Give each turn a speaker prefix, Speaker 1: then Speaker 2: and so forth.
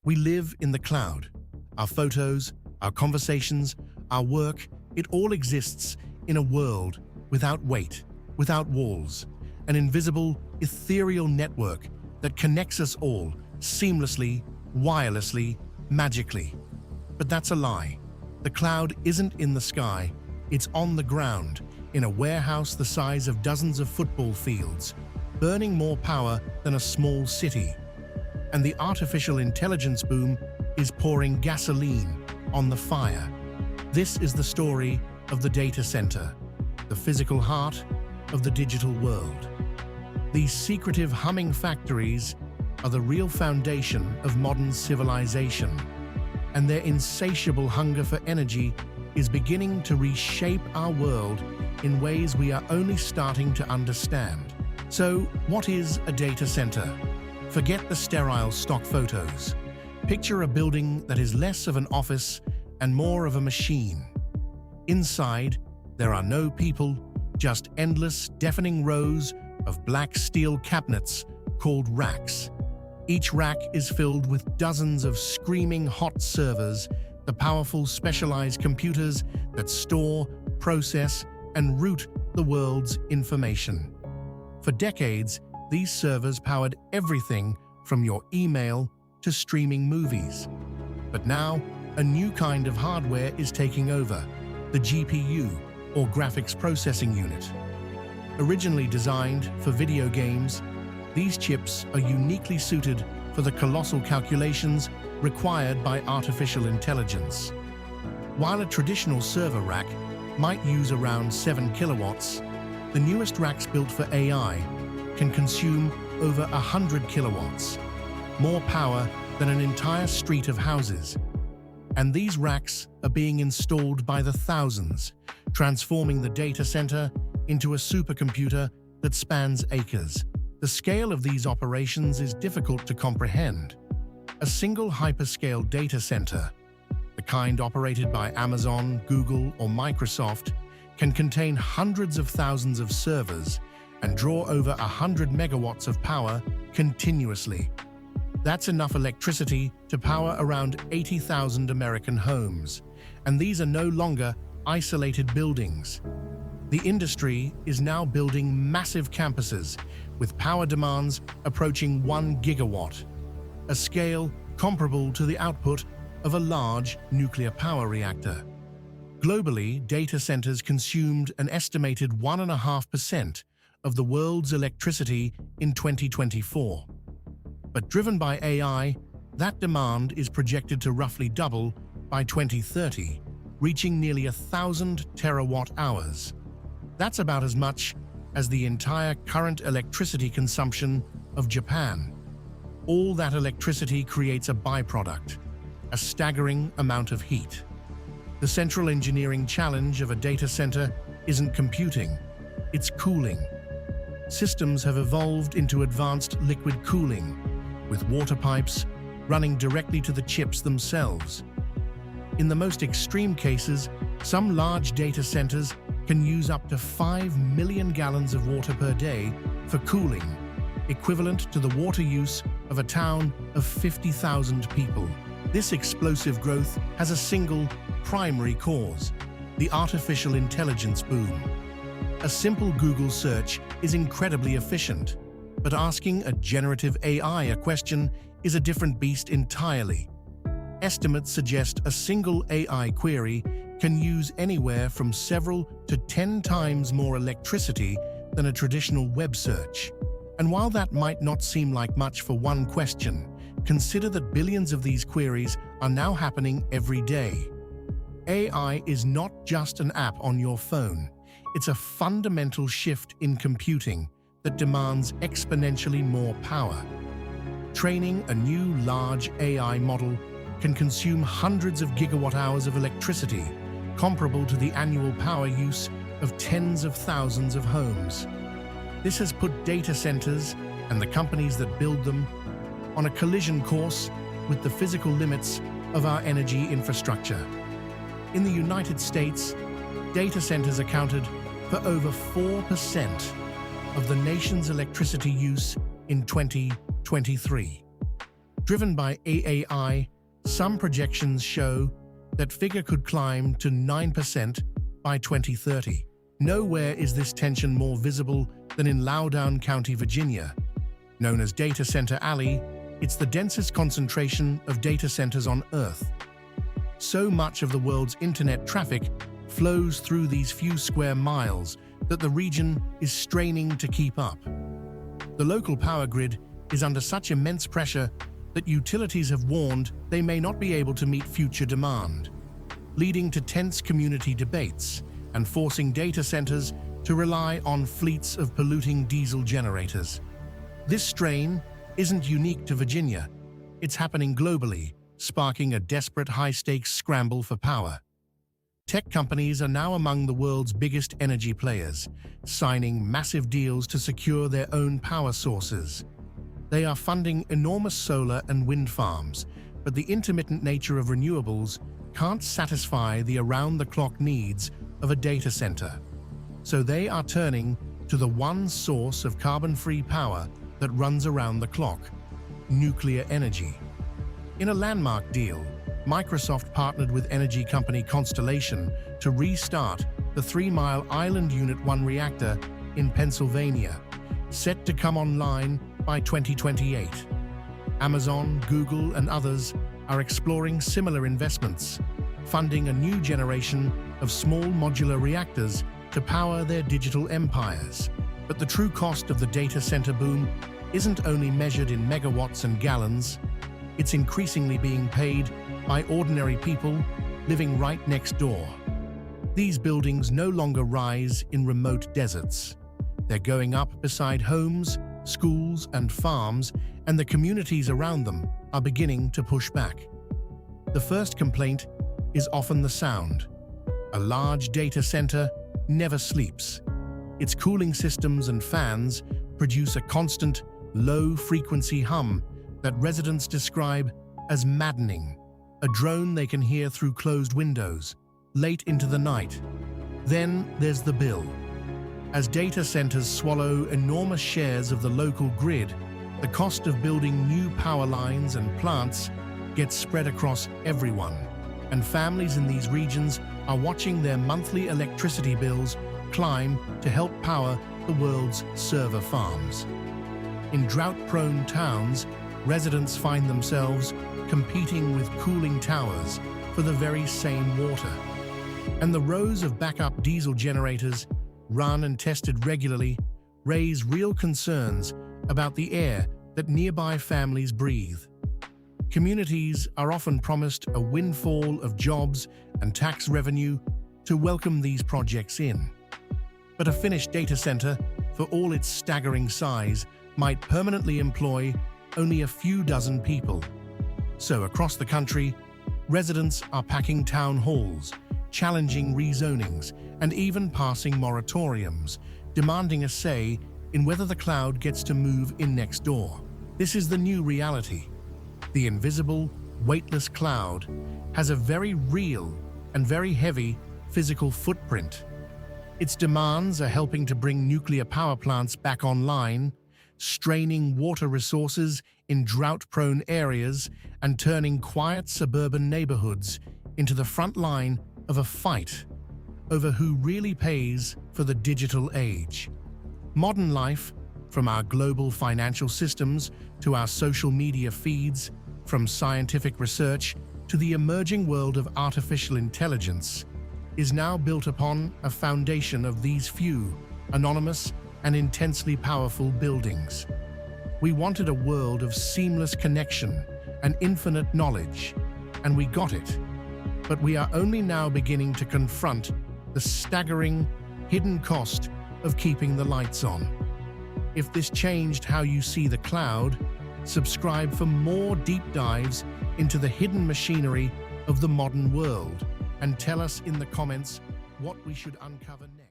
Speaker 1: We live in the cloud. Our photos, our conversations, our work, it all exists in a world without weight, without walls, an invisible, ethereal network that connects us all seamlessly, wirelessly, magically. But that's a lie. The cloud isn't in the sky, it's on the ground, in a warehouse the size of dozens of football fields, burning more power than a small city. And the artificial intelligence boom is pouring gasoline on the fire. This is the story of the data center, the physical heart of the digital world. These secretive humming factories are the real foundation of modern civilization, and their insatiable hunger for energy is beginning to reshape our world in ways we are only starting to understand. So, what is a data center? Forget the sterile stock photos. Picture a building that is less of an office and more of a machine. Inside, there are no people, just endless, deafening rows of black steel cabinets called racks. Each rack is filled with dozens of screaming hot servers, the powerful specialized computers that store, process, and route the world's information. For decades, these servers powered everything from your email to streaming movies. But now, a new kind of hardware is taking over, the GPU, or Graphics Processing Unit. Originally designed for video games, these chips are uniquely suited for the colossal calculations required by artificial intelligence. While a traditional server rack might use around 7 kilowatts, the newest racks built for AI can consume over 100 kilowatts, more power than an entire street of houses. And these racks are being installed by the thousands, transforming the data center into a supercomputer that spans acres. The scale of these operations is difficult to comprehend. A single hyperscale data center, the kind operated by Amazon, Google, or Microsoft, can contain hundreds of thousands of servers and draw over 100 megawatts of power continuously. That's enough electricity to power around 80,000 American homes, and these are no longer isolated buildings. The industry is now building massive campuses with power demands approaching 1 gigawatt, a scale comparable to the output of a large nuclear power reactor. Globally, data centers consumed an estimated 1.5% of the world's electricity in 2024. But driven by AI, that demand is projected to roughly double by 2030, reaching nearly 1,000 terawatt-hours. That's about as much as the entire current electricity consumption of Japan. All that electricity creates a byproduct, a staggering amount of heat. The central engineering challenge of a data center isn't computing, it's cooling. Systems have evolved into advanced liquid cooling, with water pipes running directly to the chips themselves. In the most extreme cases, some large data centers can use up to 5 million gallons of water per day for cooling, equivalent to the water use of a town of 50,000 people. This explosive growth has a single, primary cause: the artificial intelligence boom. A simple Google search is incredibly efficient, but asking a generative AI a question is a different beast entirely. Estimates suggest a single AI query can use anywhere from several to 10 times more electricity than a traditional web search. And while that might not seem like much for one question, consider that billions of these queries are now happening every day. AI is not just an app on your phone. It's a fundamental shift in computing that demands exponentially more power. Training a new large AI model can consume hundreds of gigawatt-hours of electricity, comparable to the annual power use of tens of thousands of homes. This has put data centers and the companies that build them on a collision course with the physical limits of our energy infrastructure. In the United States, data centers accounted for over 4% of the nation's electricity use in 2023. Driven by AI, some projections show that figure could climb to 9% by 2030. Nowhere is this tension more visible than in Loudoun County, Virginia. Known as Data Center Alley, it's the densest concentration of data centers on Earth. So much of the world's internet traffic flows through these few square miles that the region is straining to keep up. The local power grid is under such immense pressure that utilities have warned they may not be able to meet future demand, leading to tense community debates and forcing data centers to rely on fleets of polluting diesel generators. This strain isn't unique to Virginia. It's happening globally, sparking a desperate high-stakes scramble for power. Tech companies are now among the world's biggest energy players, signing massive deals to secure their own power sources. They are funding enormous solar and wind farms, but the intermittent nature of renewables can't satisfy the around-the-clock needs of a data center. So they are turning to the one source of carbon-free power that runs around the clock: nuclear energy. In a landmark deal, Microsoft partnered with energy company Constellation to restart the 3 Mile Island Unit 1 reactor in Pennsylvania, set to come online by 2028. Amazon, Google, and others are exploring similar investments, funding a new generation of small modular reactors to power their digital empires. But the true cost of the data center boom isn't only measured in megawatts and gallons. It's increasingly being paid by ordinary people living right next door. These buildings no longer rise in remote deserts. They're going up beside homes, schools, and farms, and the communities around them are beginning to push back. The first complaint is often the sound. A large data center never sleeps. Its cooling systems and fans produce a constant, low-frequency hum that residents describe as maddening, a drone they can hear through closed windows, late into the night. Then there's the bill. As data centers swallow enormous shares of the local grid, the cost of building new power lines and plants gets spread across everyone, and families in these regions are watching their monthly electricity bills climb to help power the world's server farms. In drought-prone towns, residents find themselves competing with cooling towers for the very same water. And the rows of backup diesel generators, run and tested regularly, raise real concerns about the air that nearby families breathe. Communities are often promised a windfall of jobs and tax revenue to welcome these projects in. But a finished data center, for all its staggering size, might permanently employ only a few dozen people. So across the country, residents are packing town halls, challenging rezonings, and even passing moratoriums, demanding a say in whether the cloud gets to move in next door. This is the new reality. The invisible, weightless cloud has a very real and very heavy physical footprint. Its demands are helping to bring nuclear power plants back online, straining water resources in drought-prone areas, and turning quiet suburban neighborhoods into the front line of a fight over who really pays for the digital age. Modern life, from our global financial systems to our social media feeds, from scientific research to the emerging world of artificial intelligence, is now built upon a foundation of these few, anonymous and intensely powerful buildings. We wanted a world of seamless connection and infinite knowledge, and we got it. But we are only now beginning to confront the staggering, hidden cost of keeping the lights on. If this changed how you see the cloud, subscribe for more deep dives into the hidden machinery of the modern world, and tell us in the comments what we should uncover next.